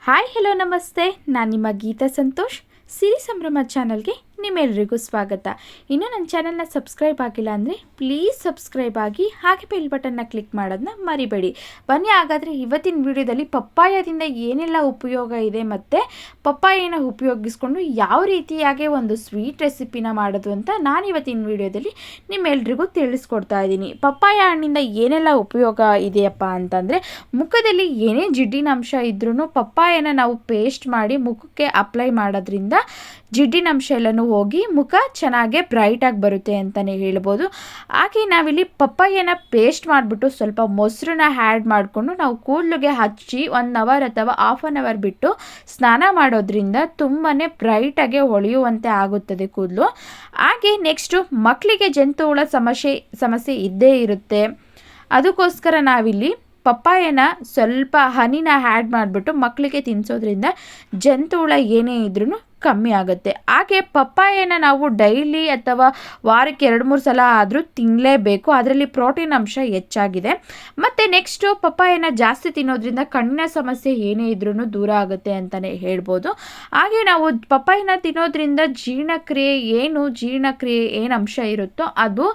Hi hello ನಮಸ್ತೆ, ನಾನು ನಿಮ್ಮ ಗೀತಾ ಸಂತೋಷ್. ಸಿರಿ ಸಂಭ್ರಮ ಚಾನಲ್ಗೆ ನಿಮ್ಮೆಲ್ಲರಿಗೂ ಸ್ವಾಗತ. ಇನ್ನೂ ನನ್ನ ಚಾನಲ್ನ ಸಬ್ಸ್ಕ್ರೈಬ್ ಆಗಿಲ್ಲ ಅಂದರೆ ಪ್ಲೀಸ್ ಸಬ್ಸ್ಕ್ರೈಬ್ ಆಗಿ, ಹಾಗೆ ಬೆಲ್ ಬಟನ್ನ ಕ್ಲಿಕ್ ಮಾಡೋದನ್ನ ಮರಿಬೇಡಿ. ಬನ್ನಿ ಹಾಗಾದರೆ ಇವತ್ತಿನ ವಿಡಿಯೋದಲ್ಲಿ ಪಪ್ಪಾಯದಿಂದ ಏನೆಲ್ಲ ಉಪಯೋಗ ಇದೆ ಮತ್ತು ಪಪ್ಪಾಯನ ಉಪಯೋಗಿಸ್ಕೊಂಡು ಯಾವ ರೀತಿಯಾಗಿ ಒಂದು ಸ್ವೀಟ್ ರೆಸಿಪಿನ ಮಾಡೋದು ಅಂತ ನಾನು ಇವತ್ತಿನ ವಿಡಿಯೋದಲ್ಲಿ ನಿಮ್ಮೆಲ್ರಿಗೂ ತಿಳಿಸ್ಕೊಡ್ತಾ ಇದ್ದೀನಿ. ಪಪ್ಪಾಯ ಹಣ್ಣಿಂದ ಏನೆಲ್ಲ ಉಪಯೋಗ ಇದೆಯಪ್ಪ ಅಂತಂದರೆ, ಮುಖದಲ್ಲಿ ಏನೇ ಜಿಡ್ಡಿನ ಅಂಶ ಇದ್ರೂ ಪಪ್ಪಾಯನ ನಾವು ಪೇಸ್ಟ್ ಮಾಡಿ ಮುಖಕ್ಕೆ ಅಪ್ಲೈ ಮಾಡೋದ್ರಿಂದ ಜಿಡ್ಡಿನ ಅಂಶ ಎಲ್ಲನೂ ಹೋಗಿ ಮುಖ ಚೆನ್ನಾಗೇ ಬ್ರೈಟಾಗಿ ಬರುತ್ತೆ ಅಂತಲೇ ಹೇಳ್ಬೋದು. ಹಾಗೆ ನಾವಿಲ್ಲಿ ಪಪ್ಪಾಯನ ಪೇಸ್ಟ್ ಮಾಡಿಬಿಟ್ಟು ಸ್ವಲ್ಪ ಮೊಸರನ್ನ ಆ್ಯಡ್ ಮಾಡಿಕೊಂಡು ನಾವು ಕೂದಲಿಗೆ ಹಚ್ಚಿ 1 ಅವರ್ ಅಥವಾ ಹಾಫ್ ಆನ್ ಅವರ್ ಬಿಟ್ಟು ಸ್ನಾನ ಮಾಡೋದ್ರಿಂದ ತುಂಬಾ ಬ್ರೈಟಾಗೆ ಹೊಳೆಯುವಂತೆ ಆಗುತ್ತದೆ ಕೂದಲು. ಹಾಗೆ ನೆಕ್ಸ್ಟು ಮಕ್ಕಳಿಗೆ ಜಂತುಹುಳ ಸಮಸ್ಯೆ ಇದ್ದೇ ಇರುತ್ತೆ. ಅದಕ್ಕೋಸ್ಕರ ನಾವಿಲ್ಲಿ ಪಪ್ಪಾಯನ ಸ್ವಲ್ಪ ಹನಿನ ಆ್ಯಡ್ ಮಾಡಿಬಿಟ್ಟು ಮಕ್ಕಳಿಗೆ ತಿನ್ನಿಸೋದ್ರಿಂದ ಜಂತುಹುಳ ಏನೇ ಇದ್ರೂ ಕಮ್ಮಿ ಆಗುತ್ತೆ. ಹಾಗೆ ಪಪ್ಪಾಯನ ನಾವು ಡೈಲಿ ಅಥವಾ ವಾರಕ್ಕೆ 2-3 ಸಲ ಆದರೂ ತಿನ್ನಲೇಬೇಕು. ಅದರಲ್ಲಿ ಪ್ರೋಟೀನ್ ಅಂಶ ಹೆಚ್ಚಾಗಿದೆ. ಮತ್ತು ನೆಕ್ಸ್ಟು ಪಪ್ಪಾಯನ ಜಾಸ್ತಿ ತಿನ್ನೋದ್ರಿಂದ ಕಣ್ಣಿನ ಸಮಸ್ಯೆ ಏನೇ ಇದ್ರೂ ದೂರ ಆಗುತ್ತೆ ಅಂತಲೇ ಹೇಳ್ಬೋದು. ಹಾಗೆ ನಾವು ಪಪ್ಪಾಯನ ತಿನ್ನೋದ್ರಿಂದ ಜೀರ್ಣಕ್ರಿಯೆ ಏನು ಅಂಶ ಇರುತ್ತೋ ಅದು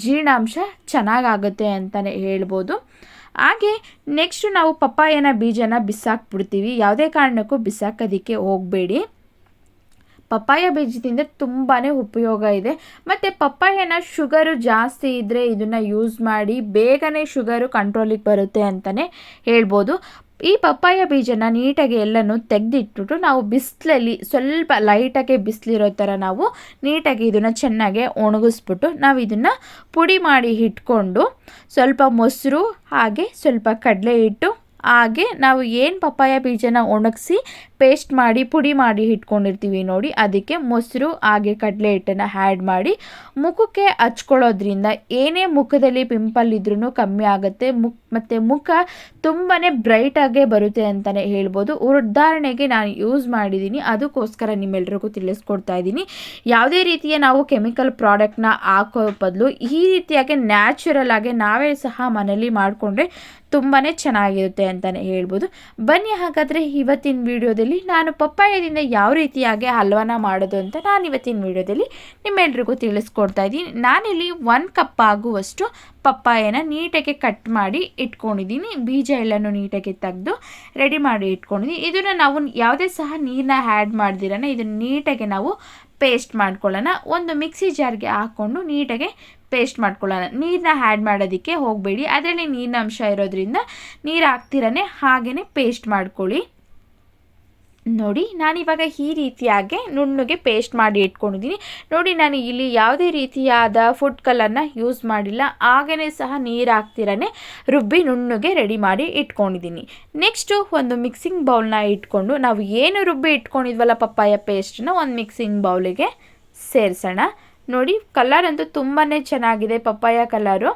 ಜೀರ್ಣಾಂಶ ಚೆನ್ನಾಗಾಗುತ್ತೆ ಅಂತಲೇ ಹೇಳ್ಬೋದು. ಹಾಗೆ ನೆಕ್ಸ್ಟು ನಾವು ಪಪ್ಪಾಯನ ಬೀಜನ ಬಿಸಾಕ್ಬಿಡ್ತೀವಿ. ಯಾವುದೇ ಕಾರಣಕ್ಕೂ ಬಿಸಾಕೋದಕ್ಕೆ ಹೋಗಬೇಡಿ. ಪಪ್ಪಾಯ ಬೀಜದಿಂದ ತುಂಬಾ ಉಪಯೋಗ ಇದೆ. ಮತ್ತು ಪಪ್ಪಾಯನ ಶುಗರು ಜಾಸ್ತಿ ಇದ್ದರೆ ಇದನ್ನು ಯೂಸ್ ಮಾಡಿ ಬೇಗನೆ ಶುಗರು ಕಂಟ್ರೋಲಿಗೆ ಬರುತ್ತೆ ಅಂತಲೇ ಹೇಳ್ಬೋದು. ಈ ಪಪ್ಪಾಯ ಬೀಜನ ನೀಟಾಗಿ ಎಲ್ಲನೂ ತೆಗೆದಿಟ್ಬಿಟ್ಟು ನಾವು ಬಿಸಿಲಲ್ಲಿ ಸ್ವಲ್ಪ ಲೈಟಾಗಿ ಬಿಸಿಲಿರೋ ಥರ ನಾವು ನೀಟಾಗಿ ಇದನ್ನು ಚೆನ್ನಾಗಿ ಒಣಗಿಸ್ಬಿಟ್ಟು ನಾವು ಇದನ್ನು ಪುಡಿ ಮಾಡಿ ಇಟ್ಕೊಂಡು ಸ್ವಲ್ಪ ಮೊಸರು ಹಾಗೆ ಸ್ವಲ್ಪ ಕಡಲೆ ಹಿಟ್ಟು ಹಾಗೆ ನಾವು ಏನು ಪಪ್ಪಾಯ ಬೀಜನ ಒಣಗಿಸಿ ಪೇಸ್ಟ್ ಮಾಡಿ ಪುಡಿ ಮಾಡಿ ಇಟ್ಕೊಂಡಿರ್ತೀವಿ ನೋಡಿ, ಅದಕ್ಕೆ ಮೊಸರು ಹಾಗೆ ಕಡಲೆ ಹಿಟ್ಟನ್ನು ಆ್ಯಡ್ ಮಾಡಿ ಮುಖಕ್ಕೆ ಹಚ್ಕೊಳ್ಳೋದ್ರಿಂದ ಏನೇ ಮುಖದಲ್ಲಿ ಪಿಂಪಲ್ ಇದ್ರೂ ಕಮ್ಮಿ ಆಗುತ್ತೆ. ಮತ್ತು ಮುಖ ತುಂಬಾ ಬ್ರೈಟಾಗೇ ಬರುತ್ತೆ ಅಂತಲೇ ಹೇಳ್ಬೋದು. ಉದಾಹರಣೆಗೆ ನಾನು ಯೂಸ್ ಮಾಡಿದ್ದೀನಿ, ಅದಕ್ಕೋಸ್ಕರ ನಿಮ್ಮೆಲ್ರಿಗೂ ತಿಳಿಸ್ಕೊಡ್ತಾ ಇದ್ದೀನಿ. ಯಾವುದೇ ರೀತಿಯ ನಾವು ಕೆಮಿಕಲ್ ಪ್ರಾಡಕ್ಟ್ನ ಹಾಕೋ ಬದಲು ಈ ರೀತಿಯಾಗಿ ನ್ಯಾಚುರಲ್ ಆಗಿ ನಾವೇ ಸಹ ಮನೇಲಿ ಮಾಡಿಕೊಂಡ್ರೆ ತುಂಬಾ ಚೆನ್ನಾಗಿರುತ್ತೆ ಅಂತಲೇ ಹೇಳ್ಬೋದು. ಬನ್ನಿ ಹಾಗಾದರೆ ಇವತ್ತಿನ ವಿಡಿಯೋದಲ್ಲಿ ನಾನು ಪಪ್ಪಾಯದಿಂದ ಯಾವ ರೀತಿಯಾಗಿ ಹಲ್ವಾನ ಮಾಡೋದು ಅಂತ ನಾನು ಇವತ್ತಿನ ವಿಡಿಯೋದಲ್ಲಿ ನಿಮ್ಮೆಲ್ರಿಗೂ ತಿಳಿಸ್ಕೊಡ್ತಾ ಇದ್ದೀನಿ. ನಾನಿಲ್ಲಿ 1 ಕಪ್ ಆಗುವಷ್ಟು ಪಪ್ಪಾಯನ ನೀಟಾಗಿ ಕಟ್ ಮಾಡಿ ಇಟ್ಕೊಂಡಿದ್ದೀನಿ. ಬೀಜ ಎಲ್ಲನೂ ನೀಟಾಗಿ ತೆಗೆದು ರೆಡಿ ಮಾಡಿ ಇಟ್ಕೊಂಡಿದ್ದೀನಿ. ಇದನ್ನು ನಾವು ಯಾವುದೇ ಸಹ ನೀರನ್ನ ಆ್ಯಡ್ ಮಾಡ್ದಿರನ ಇದನ್ನು ನೀಟಾಗಿ ನಾವು ಪೇಸ್ಟ್ ಮಾಡ್ಕೊಳ್ಳೋಣ. ಒಂದು ಮಿಕ್ಸಿ ಜಾರ್ಗೆ ಹಾಕ್ಕೊಂಡು ನೀಟಾಗಿ ಪೇಸ್ಟ್ ಮಾಡ್ಕೊಳ್ಳೋಣ. ನೀರನ್ನ ಆ್ಯಡ್ ಮಾಡೋದಕ್ಕೆ ಹೋಗಬೇಡಿ, ಅದರಲ್ಲಿ ನೀರಿನ ಅಂಶ ಇರೋದ್ರಿಂದ ನೀರು ಹಾಕ್ತಿರನೇ ಹಾಗೇ ಪೇಸ್ಟ್ ಮಾಡ್ಕೊಳ್ಳಿ. ನೋಡಿ, ನಾನಿವಾಗ ಈ ರೀತಿಯಾಗಿ ನುಣ್ಣಗೆ ಪೇಸ್ಟ್ ಮಾಡಿ ಇಟ್ಕೊಂಡಿದ್ದೀನಿ. ನೋಡಿ, ನಾನು ಇಲ್ಲಿ ಯಾವುದೇ ರೀತಿಯಾದ ಫುಡ್ ಕಲರ್ನ ಯೂಸ್ ಮಾಡಿಲ್ಲ, ಹಾಗೇ ಸಹ ನೀರು ಹಾಕ್ತಿರನೇ ರುಬ್ಬಿ ನುಣ್ಣಗೆ ರೆಡಿ ಮಾಡಿ ಇಟ್ಕೊಂಡಿದ್ದೀನಿ. ನೆಕ್ಸ್ಟು ಒಂದು ಮಿಕ್ಸಿಂಗ್ ಬೌಲ್ನ ಇಟ್ಕೊಂಡು ನಾವು ಏನು ರುಬ್ಬಿ ಇಟ್ಕೊಂಡಿದ್ವಲ್ಲ ಪಪ್ಪಾಯ ಪೇಸ್ಟನ್ನ ಒಂದು ಮಿಕ್ಸಿಂಗ್ ಬೌಲಿಗೆ ಸೇರಿಸೋಣ. ನೋಡಿ, ಕಲರ್ ಅಂತೂ ತುಂಬಾ ಚೆನ್ನಾಗಿದೆ ಪಪ್ಪಾಯ ಕಲರು.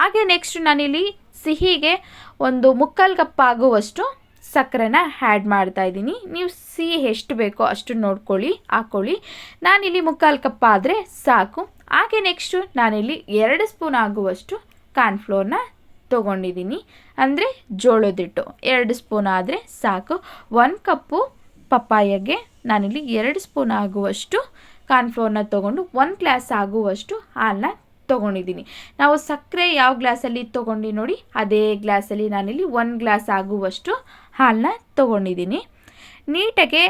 ಹಾಗೆ ನೆಕ್ಸ್ಟ್ ನಾನಿಲ್ಲಿ ಸಿಹಿಗೆ ಒಂದು 3/4 ಕಪ್ ಆಗುವಷ್ಟು ಸಕ್ಕರೆನ ಆ್ಯಡ್ ಮಾಡ್ತಾಯಿದ್ದೀನಿ. ನೀವು ಸಿಹಿ ಎಷ್ಟು ಬೇಕೋ ಅಷ್ಟು ನೋಡ್ಕೊಳ್ಳಿ ಹಾಕ್ಕೊಳ್ಳಿ. ನಾನಿಲ್ಲಿ 3/4 ಕಪ್ ಆದರೆ ಸಾಕು. ಹಾಗೆ ನೆಕ್ಸ್ಟು ನಾನಿಲ್ಲಿ 2 ಸ್ಪೂನ್ ಆಗುವಷ್ಟು ಕಾರ್ನ್ಫ್ಲೋರ್ನ ತೊಗೊಂಡಿದ್ದೀನಿ, ಅಂದರೆ ಜೋಳದಿಟ್ಟು 2 ಸ್ಪೂನ್ ಆದರೆ ಸಾಕು. 1 ಕಪ್ಪು ಪಪ್ಪಾಯಗೆ ನಾನಿಲ್ಲಿ 2 ಸ್ಪೂನ್ ಆಗುವಷ್ಟು ಕಾರ್ನ್ಫ್ಲೋರ್ನ ತೊಗೊಂಡು 1 ಗ್ಲಾಸ್ ಆಗುವಷ್ಟು ಹಾಲನ್ನ ತೊಗೊಂಡಿದ್ದೀನಿ. ನಾವು ಸಕ್ಕರೆ ಯಾವ ಗ್ಲಾಸಲ್ಲಿ ತೊಗೊಂಡು ನೋಡಿ ಅದೇ ಗ್ಲಾಸಲ್ಲಿ ನಾನಿಲ್ಲಿ 1 ಗ್ಲಾಸ್ ಆಗುವಷ್ಟು ಹಾಲನ್ನ ತೊಗೊಂಡಿದ್ದೀನಿ. ನೀಟಾಗೆ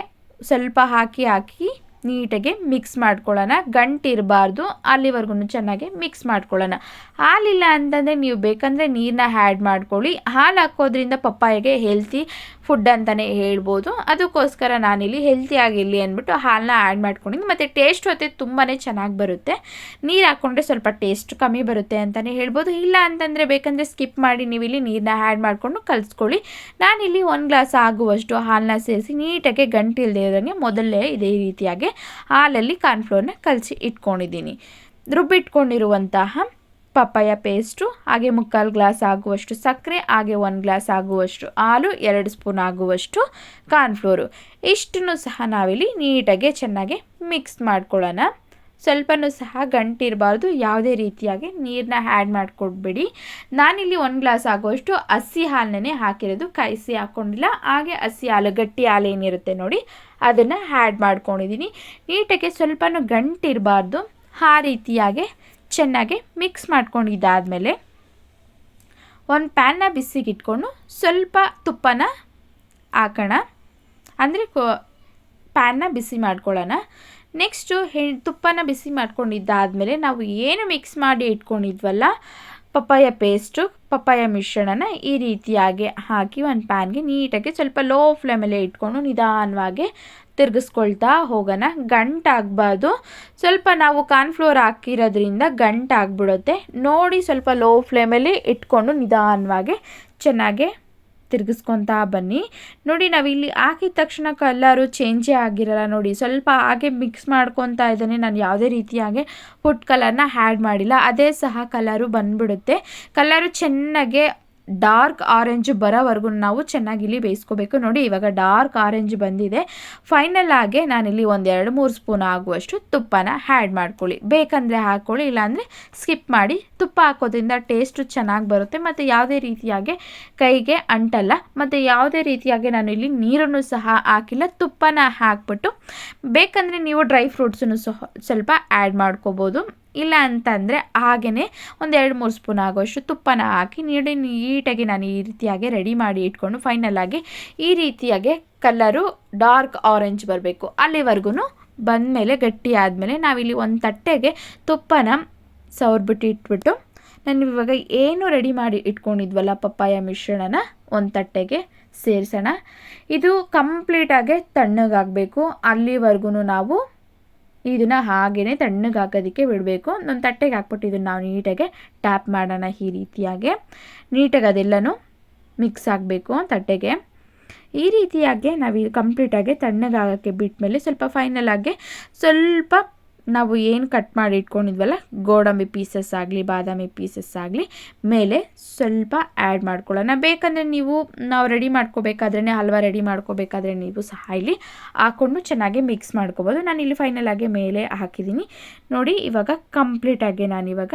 ಸ್ವಲ್ಪ ಹಾಕಿ ನೀಟಾಗಿ ಮಿಕ್ಸ್ ಮಾಡ್ಕೊಳ್ಳೋಣ. ಗಂಟಿರಬಾರ್ದು, ಅಲ್ಲಿವರೆಗೂ ಚೆನ್ನಾಗಿ ಮಿಕ್ಸ್ ಮಾಡ್ಕೊಳ್ಳೋಣ. ಹಾಲಿಲ್ಲ ಅಂತಂದರೆ ನೀವು ಬೇಕಂದರೆ ನೀರನ್ನ ಆ್ಯಡ್ ಮಾಡ್ಕೊಳ್ಳಿ. ಹಾಲು ಹಾಕೋದ್ರಿಂದ ಪಪ್ಪಾಯಿಗೆ ಹೆಲ್ತಿ ಫುಡ್ ಅಂತಲೇ ಹೇಳ್ಬೋದು. ಅದಕ್ಕೋಸ್ಕರ ನಾನಿಲ್ಲಿ ಹೆಲ್ತಿಯಾಗಿರಲಿ ಅಂದ್ಬಿಟ್ಟು ಹಾಲನ್ನ ಆ್ಯಡ್ ಮಾಡ್ಕೊಂಡಿದ್ದೀನಿ. ಮತ್ತು ಟೇಸ್ಟ್ ಹೊತ್ತೆ ತುಂಬಾ ಚೆನ್ನಾಗಿ ಬರುತ್ತೆ. ನೀರು ಹಾಕ್ಕೊಂಡ್ರೆ ಸ್ವಲ್ಪ ಟೇಸ್ಟ್ ಕಮ್ಮಿ ಬರುತ್ತೆ ಅಂತಲೇ ಹೇಳ್ಬೋದು. ಇಲ್ಲ ಅಂತಂದರೆ ಬೇಕಂದರೆ ಸ್ಕಿಪ್ ಮಾಡಿ ನೀವಿಲ್ಲಿ ನೀರನ್ನ ಆ್ಯಡ್ ಮಾಡಿಕೊಂಡು ಕಲಿಸ್ಕೊಳ್ಳಿ. ನಾನಿಲ್ಲಿ 1 ಗ್ಲಾಸ್ ಆಗುವಷ್ಟು ಹಾಲನ್ನ ಸೇರಿಸಿ ನೀಟಾಗಿ ಗಂಟಿಲ್ಲದೆ ಇರೋದನ್ನು ಮೊದಲೇ ಇದೇ ರೀತಿಯಾಗಿ ಹಾಲಲ್ಲಿ ಕಾರ್ನ್ಫ್ಲೋರ್ನ ಕಲಸಿ ಇಟ್ಕೊಂಡಿದ್ದೀನಿ. ರುಬ್ಬಿಟ್ಕೊಂಡಿರುವಂತಹ ಪಪ್ಪಾಯ ಪೇಸ್ಟು ಹಾಗೆ 3/4 ಗ್ಲಾಸ್ ಆಗುವಷ್ಟು ಸಕ್ಕರೆ ಹಾಗೆ 1 ಗ್ಲಾಸ್ ಆಗುವಷ್ಟು ಹಾಲು 2 ಸ್ಪೂನ್ ಆಗುವಷ್ಟು ಕಾರ್ನ್ಫ್ಲೋರು ಇಷ್ಟನ್ನು ಸಹ ನಾವಿಲ್ಲಿ ನೀಟಾಗಿ ಚೆನ್ನಾಗಿ ಮಿಕ್ಸ್ ಮಾಡ್ಕೊಳ್ಳೋಣ. ಸ್ವಲ್ಪನೂ ಸಹ ಗಂಟಿರಬಾರ್ದು. ಯಾವುದೇ ರೀತಿಯಾಗಿ ನೀರನ್ನ ಆ್ಯಡ್ ಮಾಡಿಕೊಡ್ಬೇಡಿ. ನಾನಿಲ್ಲಿ 1 ಗ್ಲಾಸ್ ಆಗುವಷ್ಟು ಹಸಿ ಹಾಲನ್ನೇ ಹಾಕಿರೋದು, ಕಾಯಿಸಿ ಹಾಕ್ಕೊಂಡಿಲ್ಲ. ಹಾಗೆ ಹಸಿ ಹಾಲು, ಗಟ್ಟಿ ಹಾಲು ಏನಿರುತ್ತೆ ನೋಡಿ, ಅದನ್ನು ಆ್ಯಡ್ ಮಾಡ್ಕೊಂಡಿದ್ದೀನಿ. ನೀಟಾಗಿ ಸ್ವಲ್ಪನೂ ಗಂಟಿರಬಾರ್ದು. ಆ ರೀತಿಯಾಗಿ ಚೆನ್ನಾಗಿ ಮಿಕ್ಸ್ ಮಾಡ್ಕೊಂಡಿದ್ದಾದಮೇಲೆ ಒಂದು ಪ್ಯಾನ್ನ ಬಿಸಿಗೆ ಇಟ್ಕೊಂಡು ಸ್ವಲ್ಪ ತುಪ್ಪನ ಹಾಕೋಣ, ಅಂದರೆ ಪ್ಯಾನ್ನ ಬಿಸಿ ಮಾಡ್ಕೊಳ್ಳೋಣ. ನೆಕ್ಸ್ಟು ತುಪ್ಪನ ಬಿಸಿ ಮಾಡ್ಕೊಂಡಿದ್ದಾದಮೇಲೆ ನಾವು ಏನು ಮಿಕ್ಸ್ ಮಾಡಿ ಇಟ್ಕೊಂಡಿದ್ವಲ್ಲ ಪಪ್ಪಾಯ ಪೇಸ್ಟು, ಪಪ್ಪಾಯ ಮಿಶ್ರಣನ ಈ ರೀತಿಯಾಗಿ ಹಾಕಿ ಒಂದು ಪ್ಯಾನ್ಗೆ ನೀಟಾಗಿ ಸ್ವಲ್ಪ ಲೋ ಫ್ಲೇಮಲ್ಲೇ ಇಟ್ಕೊಂಡು ನಿಧಾನವಾಗಿ ತಿರುಗಿಸ್ಕೊಳ್ತಾ ಹೋಗೋಣ. ಗಂಟಾಗಬಾರ್ದು. ಸ್ವಲ್ಪ ನಾವು ಕಾರ್ನ್ಫ್ಲೋರ್ ಹಾಕಿರೋದ್ರಿಂದ ಗಂಟಾಗ್ಬಿಡುತ್ತೆ ನೋಡಿ. ಸ್ವಲ್ಪ ಲೋ ಫ್ಲೇಮಲ್ಲಿ ಇಟ್ಕೊಂಡು ನಿಧಾನವಾಗಿ ಚೆನ್ನಾಗಿ ತಿರುಗಿಸ್ಕೊತಾ ಬನ್ನಿ. ನೋಡಿ, ನಾವಿಲ್ಲಿ ಹಾಕಿದ ತಕ್ಷಣ ಕಲರು ಚೇಂಜೇ ಆಗಿರಲ್ಲ ನೋಡಿ. ಸ್ವಲ್ಪ ಹಾಗೆ ಮಿಕ್ಸ್ ಮಾಡ್ಕೊತಾ ಇದ್ದಾನೆ. ನಾನು ಯಾವುದೇ ರೀತಿಯಾಗಿ ಫುಡ್ ಕಲರ್ನ ಆ್ಯಡ್ ಮಾಡಿಲ್ಲ, ಅದೇ ಸಹ ಕಲರು ಬಂದ್ಬಿಡುತ್ತೆ. ಕಲರು ಚೆನ್ನಾಗೆ ಡಾರ್ಕ್ ಆರೆಂಜ್ ಬರೋವರೆಗೂ ನಾವು ಚೆನ್ನಾಗಿ ಇಲ್ಲಿ ಬೇಯಿಸ್ಕೋಬೇಕು. ನೋಡಿ, ಇವಾಗ ಡಾರ್ಕ್ ಆರೆಂಜ್ ಬಂದಿದೆ. ಫೈನಲ್ ಆಗಿ ನಾನಿಲ್ಲಿ 1-2-3 ಸ್ಪೂನ್ ಆಗುವಷ್ಟು ತುಪ್ಪನ ಆ್ಯಡ್ ಮಾಡ್ಕೊಳ್ಳಿ. ಬೇಕಂದರೆ ಹಾಕ್ಕೊಳ್ಳಿ, ಇಲ್ಲಾಂದರೆ ಸ್ಕಿಪ್ ಮಾಡಿ. ತುಪ್ಪ ಹಾಕೋದ್ರಿಂದ ಟೇಸ್ಟು ಚೆನ್ನಾಗಿ ಬರುತ್ತೆ ಮತ್ತು ಯಾವುದೇ ರೀತಿಯಾಗಿ ಕೈಗೆ ಅಂಟಲ್ಲ. ಮತ್ತು ಯಾವುದೇ ರೀತಿಯಾಗಿ ನಾನು ಇಲ್ಲಿ ನೀರನ್ನು ಸಹ ಹಾಕಿಲ್ಲ. ತುಪ್ಪನ ಹಾಕ್ಬಿಟ್ಟು ಬೇಕಂದರೆ ನೀವು ಡ್ರೈ ಫ್ರೂಟ್ಸನ್ನು ಸಹ ಸ್ವಲ್ಪ ಆ್ಯಡ್ ಮಾಡ್ಕೋಬೋದು. ಇಲ್ಲ ಅಂತಂದರೆ ಹಾಗೇ 1-2-3 ಸ್ಪೂನ್ ಆಗೋಷ್ಟು ತುಪ್ಪನ ಹಾಕಿ ನೀಟಾಗಿ ನಾನು ಈ ರೀತಿಯಾಗಿ ರೆಡಿ ಮಾಡಿ ಇಟ್ಕೊಂಡು ಫೈನಲಾಗಿ ಈ ರೀತಿಯಾಗಿ ಕಲರು ಡಾರ್ಕ್ ಆರೆಂಜ್ ಬರಬೇಕು. ಅಲ್ಲಿವರೆಗೂ ಬಂದಮೇಲೆ ಗಟ್ಟಿ ಆದಮೇಲೆ ನಾವಿಲ್ಲಿ ಒಂದು ತಟ್ಟೆಗೆ ತುಪ್ಪನ ಸವರ್ಬಿಟ್ಟು ಇಟ್ಬಿಟ್ಟು ನಾನು ಇವಾಗ ಏನು ರೆಡಿ ಮಾಡಿ ಇಟ್ಕೊಂಡಿದ್ವಲ್ಲ ಪಪ್ಪಾಯ ಮಿಶ್ರಣನ ಒಂದು ತಟ್ಟೆಗೆ ಸೇರಿಸೋಣ. ಇದು ಕಂಪ್ಲೀಟಾಗಿ ತಣ್ಣಗಾಗಬೇಕು. ಅಲ್ಲಿವರೆಗೂ ನಾವು ಇದನ್ನು ಹಾಗೇ ತಣ್ಣಗೆ ಹಾಕೋದಕ್ಕೆ ಬಿಡಬೇಕು. ಒಂದು ತಟ್ಟೆಗೆ ಹಾಕ್ಬಿಟ್ಟು ಇದನ್ನು ನಾವು ನೀಟಾಗಿ ಟ್ಯಾಪ್ ಮಾಡೋಣ. ಈ ರೀತಿಯಾಗಿ ನೀಟಾಗಿ ಅದೆಲ್ಲನೂ ಮಿಕ್ಸ್ ಆಗಬೇಕು ತಟ್ಟೆಗೆ. ಈ ರೀತಿಯಾಗಿ ನಾವು ಇದು ಕಂಪ್ಲೀಟಾಗಿ ತಣ್ಣಗೆ ಆಗೋಕ್ಕೆ ಬಿಟ್ಮೇಲೆ ಸ್ವಲ್ಪ ಫೈನಲಾಗಿ ಸ್ವಲ್ಪ ನಾವು ಏನು ಕಟ್ ಮಾಡಿ ಇಟ್ಕೊಂಡಿದ್ವಲ್ಲ ಗೋಡಂಬಿ ಪೀಸಸ್ ಆಗಲಿ ಬಾದಾಮಿ ಪೀಸಸ್ ಆಗಲಿ ಮೇಲೆ ಸ್ವಲ್ಪ ಆ್ಯಡ್ ಮಾಡ್ಕೊಳ್ಳೋಣ. ಬೇಕಂದರೆ ನಾವು ರೆಡಿ ಮಾಡ್ಕೋಬೇಕಾದ್ರೆ ಹಲ್ವಾ ರೆಡಿ ಮಾಡ್ಕೋಬೇಕಾದ್ರೆ ನೀವು ಸಹ ಇಲ್ಲಿ ಹಾಕ್ಕೊಂಡು ಚೆನ್ನಾಗಿ ಮಿಕ್ಸ್ ಮಾಡ್ಕೋಬೋದು. ನಾನಿಲ್ಲಿ ಫೈನಲಾಗಿ ಮೇಲೆ ಹಾಕಿದ್ದೀನಿ ನೋಡಿ. ಇವಾಗ ಕಂಪ್ಲೀಟಾಗಿ ನಾನಿವಾಗ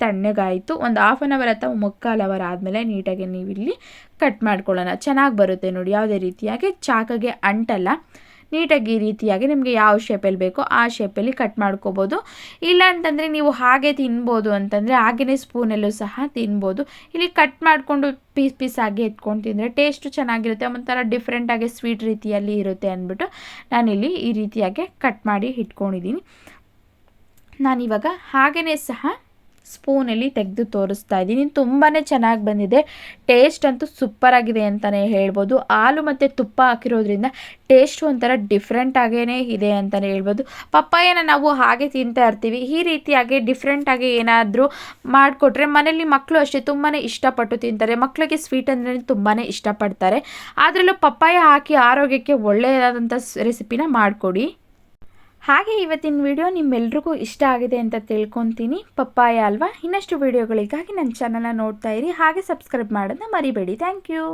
ತಣ್ಣಗಾಯಿತು. ಒಂದು 1/2 ಅವರ್ ಅಥವಾ 3/4 ಅವರ್ ಆದಮೇಲೆ ನೀಟಾಗಿ ನೀವು ಇಲ್ಲಿ ಕಟ್ ಮಾಡ್ಕೊಳ್ಳೋಣ. ಚೆನ್ನಾಗಿ ಬರುತ್ತೆ ನೋಡಿ, ಯಾವುದೇ ರೀತಿಯಾಗಿ ಚಾಕಿಗೆ ಅಂಟಲ್ಲ. ನೀಟಾಗಿ ಈ ರೀತಿಯಾಗಿ ನಿಮಗೆ ಯಾವ ಶೇಪಲ್ಲಿ ಬೇಕೋ ಆ ಶೇಪಲ್ಲಿ ಕಟ್ ಮಾಡ್ಕೋಬೋದು. ಇಲ್ಲ ಅಂತಂದರೆ ನೀವು ಹಾಗೆ ತಿನ್ಬೋದು ಅಂತಂದರೆ ಹಾಗೆಯೇ ಸ್ಪೂನಲ್ಲೂ ಸಹ ತಿನ್ಬೋದು. ಇಲ್ಲಿ ಕಟ್ ಮಾಡಿಕೊಂಡು ಪೀಸ್ ಆಗಿ ಎತ್ಕೊಂಡು ತಿಂದರೆ ಟೇಸ್ಟು ಚೆನ್ನಾಗಿರುತ್ತೆ, ಒಂಥರ ಡಿಫ್ರೆಂಟಾಗಿ ಸ್ವೀಟ್ ರೀತಿಯಲ್ಲಿ ಇರುತ್ತೆ ಅಂದ್ಬಿಟ್ಟು ನಾನಿಲ್ಲಿ ಈ ರೀತಿಯಾಗಿ ಕಟ್ ಮಾಡಿ ಇಟ್ಕೊಂಡಿದ್ದೀನಿ. ನಾನಿವಾಗ ಹಾಗೆಯೇ ಸಹ ಸ್ಪೂನಲ್ಲಿ ತೆಗೆದು ತೋರಿಸ್ತಾ ಇದ್ದೀನಿ. ತುಂಬಾ ಚೆನ್ನಾಗಿ ಬಂದಿದೆ. ಟೇಸ್ಟ್ ಅಂತೂ ಸೂಪರಾಗಿದೆ ಅಂತಲೇ ಹೇಳ್ಬೋದು. ಹಾಲು ಮತ್ತು ತುಪ್ಪ ಹಾಕಿರೋದ್ರಿಂದ ಟೇಸ್ಟು ಒಂಥರ ಡಿಫ್ರೆಂಟಾಗೇ ಇದೆ ಅಂತಲೇ ಹೇಳ್ಬೋದು. ಪಪ್ಪಾಯನ ನಾವು ಹಾಗೆ ತಿಂತಾ ಇರ್ತೀವಿ. ಈ ರೀತಿಯಾಗಿ ಡಿಫ್ರೆಂಟಾಗಿ ಏನಾದರೂ ಮಾಡಿಕೊಟ್ರೆ ಮನೇಲಿ ಮಕ್ಕಳು ಅಷ್ಟೇ ತುಂಬಾ ಇಷ್ಟಪಟ್ಟು ತಿಂತಾರೆ. ಮಕ್ಕಳಿಗೆ ಸ್ವೀಟ್ ಅಂದರೆ ತುಂಬಾ ಇಷ್ಟಪಡ್ತಾರೆ. ಅದರಲ್ಲೂ ಪಪ್ಪಾಯ ಹಾಕಿ ಆರೋಗ್ಯಕ್ಕೆ ಒಳ್ಳೆಯದಾದಂಥ ರೆಸಿಪಿನ ಮಾಡಿಕೊಡಿ. ಹಾಗೆ ಇವತ್ತಿನ ವಿಡಿಯೋ ನಿಮ್ಮೆಲ್ರಿಗೂ ಇಷ್ಟ ಆಗಿದೆ ಅಂತ ತಿಳ್ಕೊತೀನಿ. ಪಪ್ಪಾಯ ಅಲ್ವಾ. ಇನ್ನಷ್ಟು ವಿಡಿಯೋಗಳಿಗಾಗಿ ನನ್ನ ಚಾನಲ್ನ ನೋಡ್ತಾ ಇರಿ. ಹಾಗೆ ಸಬ್ಸ್ಕ್ರೈಬ್ ಮಾಡೋದನ್ನ ಮರಿಬೇಡಿ. Thank you.